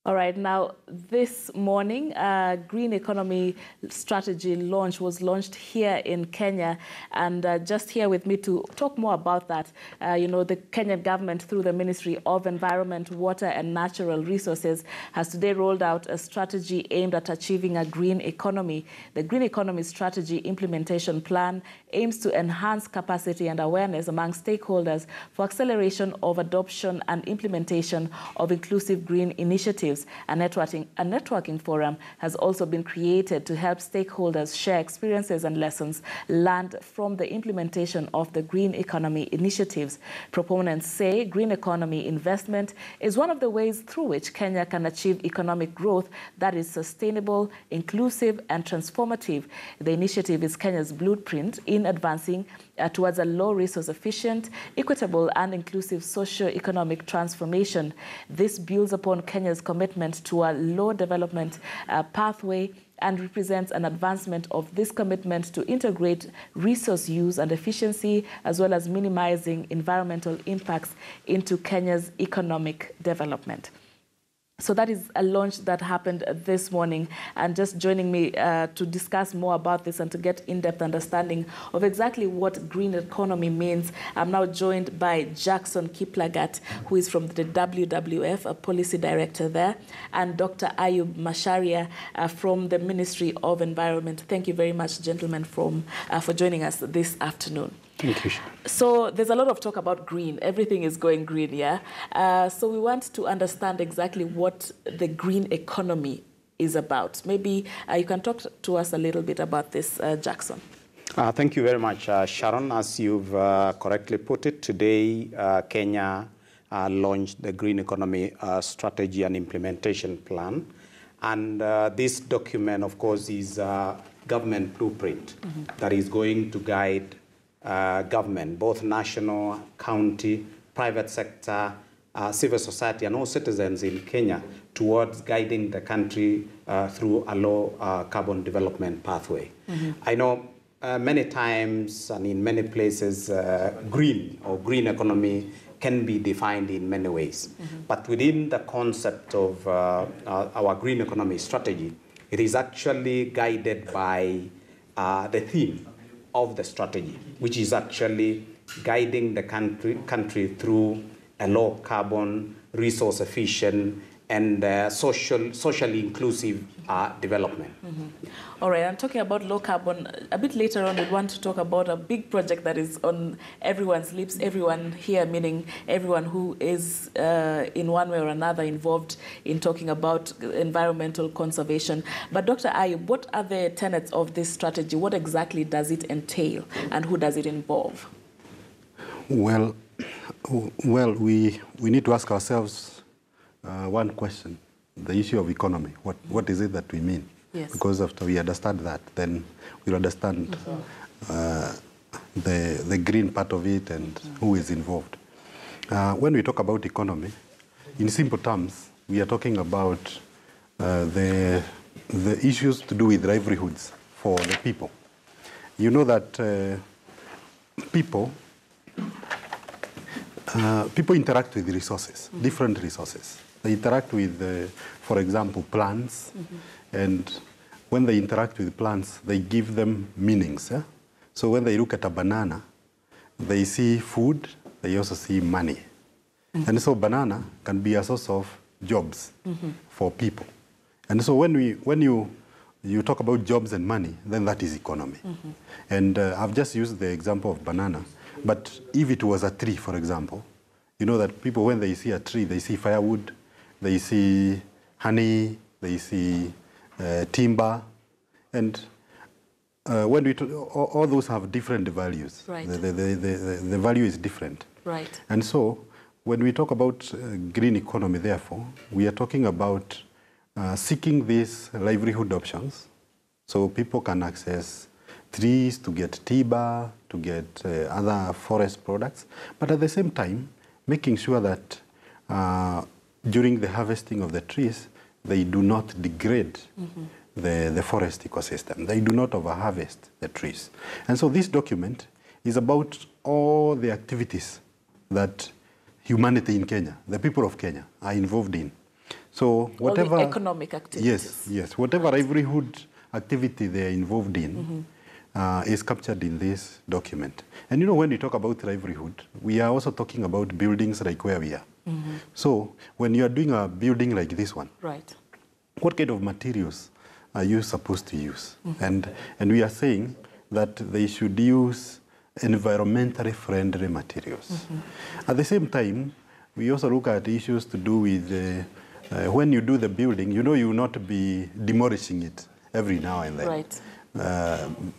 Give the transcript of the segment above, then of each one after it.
All right, now this morning, Green Economy Strategy was launched here in Kenya, and just here with me to talk more about that, the Kenyan government through the Ministry of Environment, Water and Natural Resources has today rolled out a strategy aimed at achieving a green economy. The Green Economy Strategy Implementation Plan aims to enhance capacity and awareness among stakeholders for acceleration of adoption and implementation of inclusive green initiatives. A networking forum has also been created to help stakeholders share experiences and lessons learned from the implementation of the green economy initiatives. Proponents say green economy investment is one of the ways through which Kenya can achieve economic growth that is sustainable, inclusive, and transformative. The initiative is Kenya's blueprint in advancing towards a low-resource efficient, equitable, and inclusive socio-economic transformation. This builds upon Kenya's commitment to a low development pathway and represents an advancement of this commitment to integrate resource use and efficiency, as well as minimizing environmental impacts into Kenya's economic development. So that is a launch that happened this morning, and just joining me to discuss more about this and to get in-depth understanding of exactly what green economy means, I'm now joined by Jackson Kiplagat, who is from the WWF, a policy director there, and Dr. Ayub Masharia from the Ministry of Environment. Thank you very much, gentlemen, for joining us this afternoon. Thank you. So there's a lot of talk about green. Everything is going green, yeah? So we want to understand exactly what the green economy is about. Maybe you can talk to us a little bit about this, Jackson. Thank you very much, Sharon. As you've correctly put it, today Kenya launched the Green Economy Strategy and Implementation Plan. And this document, of course, is a government blueprint that is going to guide government, both national, county, private sector, civil society, and all citizens in Kenya towards guiding the country through a low carbon development pathway. I know many times and in many places, green or green economy can be defined in many ways. But within the concept of our green economy strategy, it is actually guided by the theme of the strategy, which is actually guiding the country through a low carbon, resource efficient, and socially inclusive development. All right, I'm talking about low carbon. A bit later on, we want to talk about a big project that is on everyone's lips, everyone here, meaning everyone who is in one way or another involved in talking about environmental conservation. But Dr. Ayub, what are the tenets of this strategy? What exactly does it entail, and who does it involve? Well, we need to ask ourselves one question: the issue of economy. What is it that we mean? Yes. Because after we understand that, then we'll understand the green part of it and who is involved. When we talk about economy, in simple terms, we are talking about the issues to do with livelihoods for the people. You know that people interact with resources, different resources. They interact with, for example, plants, and when they interact with plants, they give them meanings. Yeah? So when they look at a banana, they see food, they also see money. And so banana can be a source of jobs for people. And so when you talk about jobs and money, then that is economy. And I've just used the example of banana, but if it was a tree, for example, you know that people, when they see a tree, they see firewood, they see honey, they see timber, and when we all those have different values. Right. The value is different. Right. And so when we talk about green economy, therefore, we are talking about seeking these livelihood options so people can access trees to get timber, to get other forest products, but at the same time, making sure that during the harvesting of the trees, they do not degrade the forest ecosystem. They do not overharvest the trees. And so this document is about all the activities that humanity in Kenya, the people of Kenya, are involved in So whatever all the economic activities. Yes, whatever livelihood activity they are involved in is captured in this document. And you know, when you talk about livelihood, we are also talking about buildings like where we are. So when you are doing a building like this one, right, what kind of materials are you supposed to use? And we are saying that they should use environmentally friendly materials. At the same time, we also look at issues to do with when you do the building, you know, you will not be demolishing it every now and then. Right.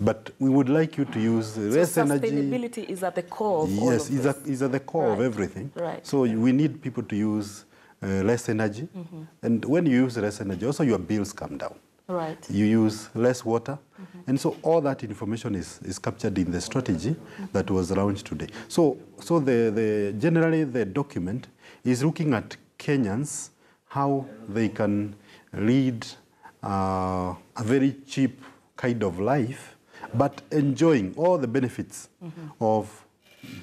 But we would like you to use less energy. Sustainability is at the core of all of this. Yes, is at the core of everything. Right. So we need people to use less energy. And when you use less energy, also your bills come down. Right. You use less water. And so all that information is captured in the strategy that was launched today. So generally the document is looking at Kenyans, how they can lead a very cheap kind of life, but enjoying all the benefits of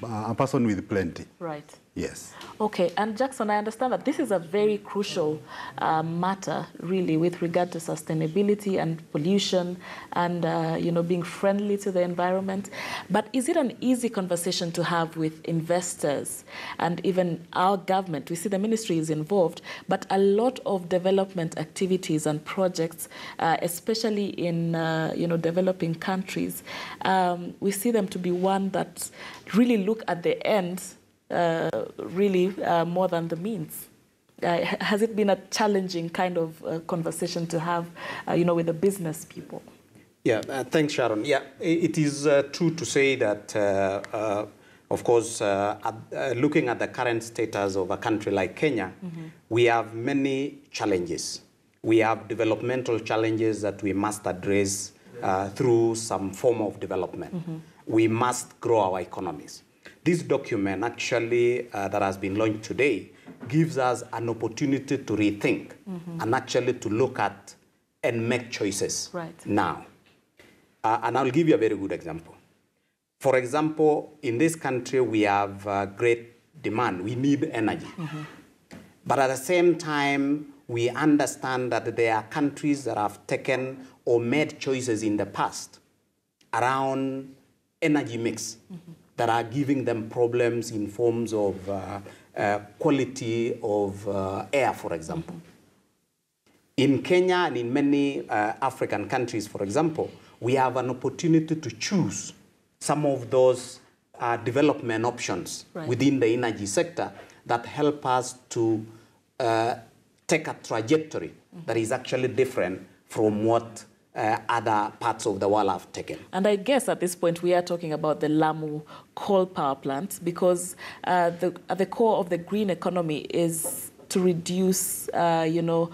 a person with plenty. Right. Yes. Okay, and Jackson, I understand that this is a very crucial matter, really, with regard to sustainability and pollution and, you know, being friendly to the environment. But is it an easy conversation to have with investors and even our government? We see the ministry is involved, but a lot of development activities and projects, especially in, you know, developing countries, we see them to be one that really look at the end really more than the means. Has it been a challenging kind of conversation to have, you know, with the business people? Yeah, thanks, Sharon. Yeah, it is true to say that, of course, looking at the current status of a country like Kenya, we have many challenges. We have developmental challenges that we must address through some form of development. We must grow our economies. This document actually that has been launched today gives us an opportunity to rethink and actually to look at and make choices now. And I'll give you a very good example. For example, in this country, we have great demand. We need energy. But at the same time, we understand that there are countries that have taken or made choices in the past around energy mix that are giving them problems in forms of quality of air, for example. In Kenya and in many African countries, for example, we have an opportunity to choose some of those development options within the energy sector that help us to take a trajectory that is actually different from what other parts of the world have taken. And I guess at this point we are talking about the Lamu coal power plant because at the core of the green economy is to reduce, you know,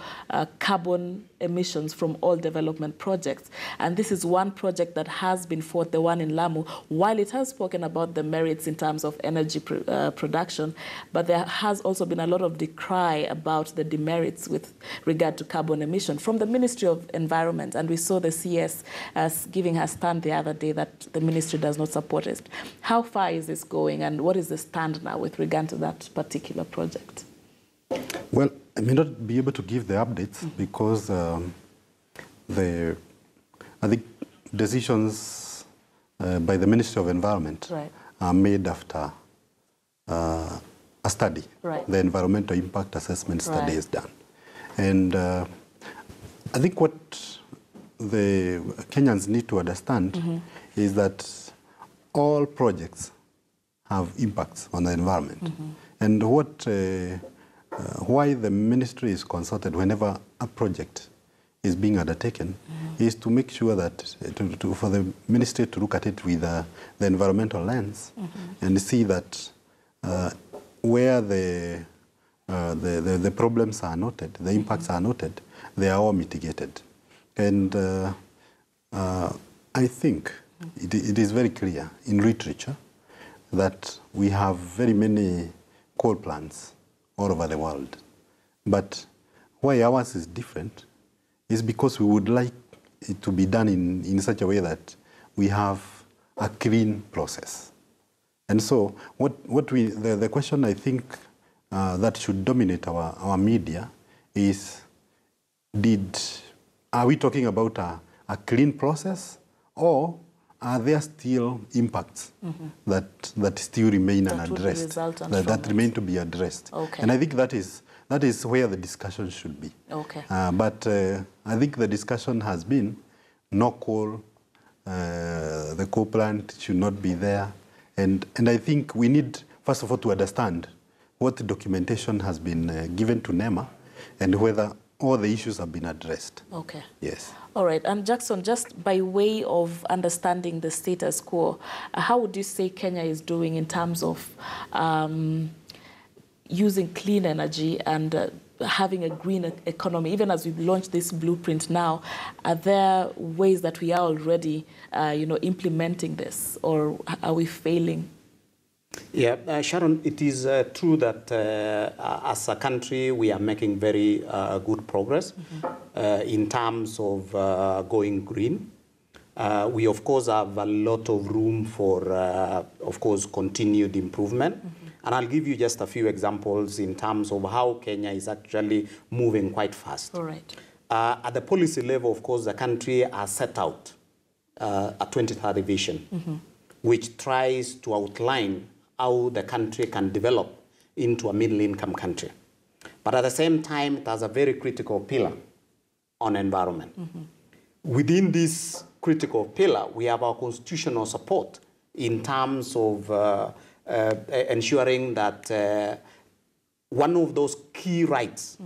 carbon emissions from all development projects. And this is one project that has been fought, the one in Lamu, while it has spoken about the merits in terms of energy production, but there has also been a lot of decry about the demerits with regard to carbon emission from the Ministry of Environment. And we saw the CS as giving her stand the other day that the ministry does not support it. How far is this going and what is the stand now with regard to that particular project? Well, I may not be able to give the updates because I think decisions by the Ministry of Environment are made after a study. The environmental impact assessment study is done. And I think what the Kenyans need to understand is that all projects have impacts on the environment. And what why the ministry is consulted whenever a project is being undertaken is to make sure that for the ministry to look at it with the environmental lens and see that where the problems are noted, the impacts are noted, they are all mitigated. And I think it is very clear in literature that we have very many coal plants all over the world. But why ours is different is because we would like it to be done in such a way that we have a clean process. And so the question I think that should dominate our media is, are we talking about a clean process, or are there still impacts that still remain unaddressed, that remain to be addressed? Okay. And I think that is where the discussion should be. Okay. But I think the discussion has been no coal, the coal plant should not be there. And I think we need, first of all, to understand what documentation has been given to NEMA and whether all the issues have been addressed. Okay. Yes. All right. And Jackson, just by way of understanding the status quo, how would you say Kenya is doing in terms of using clean energy and having a green economy? Even as we've launched this blueprint now, are there ways that we are already, implementing this, or are we failing? Yeah, Sharon, it is true that as a country we are making very good progress in terms of going green. We, of course, have a lot of room for, of course, continued improvement. And I'll give you just a few examples in terms of how Kenya is actually moving quite fast. All right. At the policy level, of course, the country has set out a 2030 vision, which tries to outline how the country can develop into a middle-income country. But at the same time, it has a very critical pillar on environment. Within this critical pillar, we have our constitutional support in terms of ensuring that one of those key rights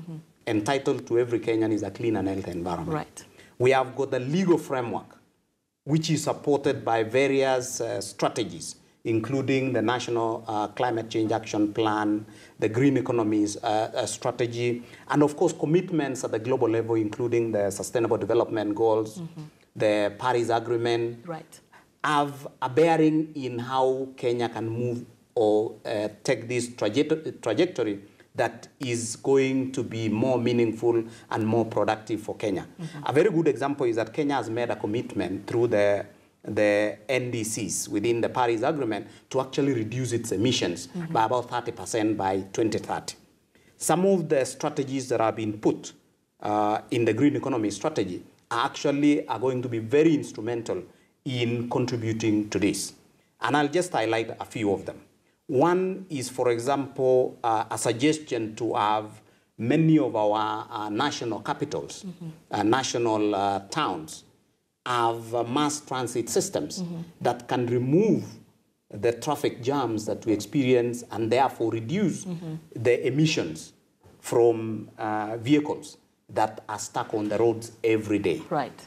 entitled to every Kenyan is a clean and healthy environment. Right. We have got the legal framework, which is supported by various strategies, including the National Climate Change Action Plan, the Green Economies Strategy, and of course commitments at the global level, including the Sustainable Development Goals, the Paris Agreement, Right. have a bearing in how Kenya can move or take this trajectory that is going to be more meaningful and more productive for Kenya. A very good example is that Kenya has made a commitment through the NDCs within the Paris Agreement to actually reduce its emissions by about 30% by 2030. Some of the strategies that have been put in the Green Economy Strategy are going to be very instrumental in contributing to this. And I'll just highlight a few of them. One is, for example, a suggestion to have many of our national capitals, national towns, have mass transit systems that can remove the traffic jams that we experience and therefore reduce the emissions from vehicles that are stuck on the roads every day. Right.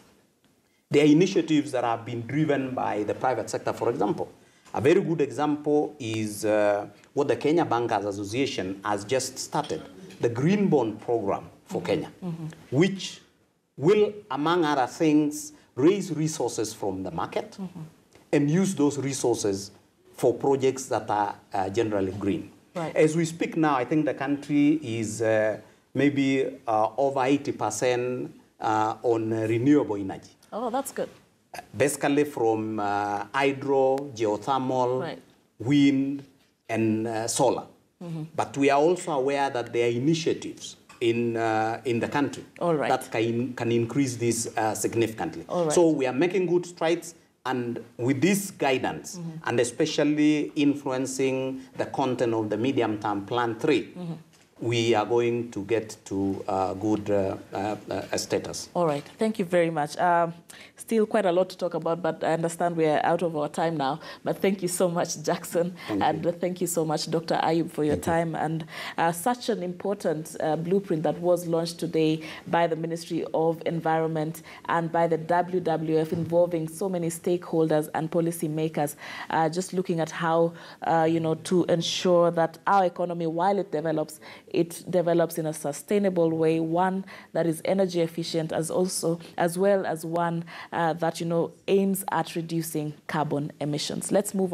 There are initiatives that have been driven by the private sector, for example. A very good example is what the Kenya Bankers Association has just started, the Green Bond Program for Kenya, which will, among other things, raise resources from the market and use those resources for projects that are generally green. Right. As we speak now, I think the country is maybe over 80% on renewable energy. Oh, that's good. Basically from hydro, geothermal, Right. wind, and solar. But we are also aware that there are initiatives in the country that can increase this significantly. So we are making good strides, and with this guidance, and especially influencing the content of the medium-term Plan 3, we are going to get to good status. All right. Thank you very much. Still quite a lot to talk about, but I understand we are out of our time now. But thank you so much, Jackson. Thank you so much, Dr. Ayub, for your time. And such an important blueprint that was launched today by the Ministry of Environment and by the WWF, involving so many stakeholders and policymakers, just looking at how, to ensure that our economy, while it develops in a sustainable way, one that is energy efficient, as well as one that aims at reducing carbon emissions. Let's move on.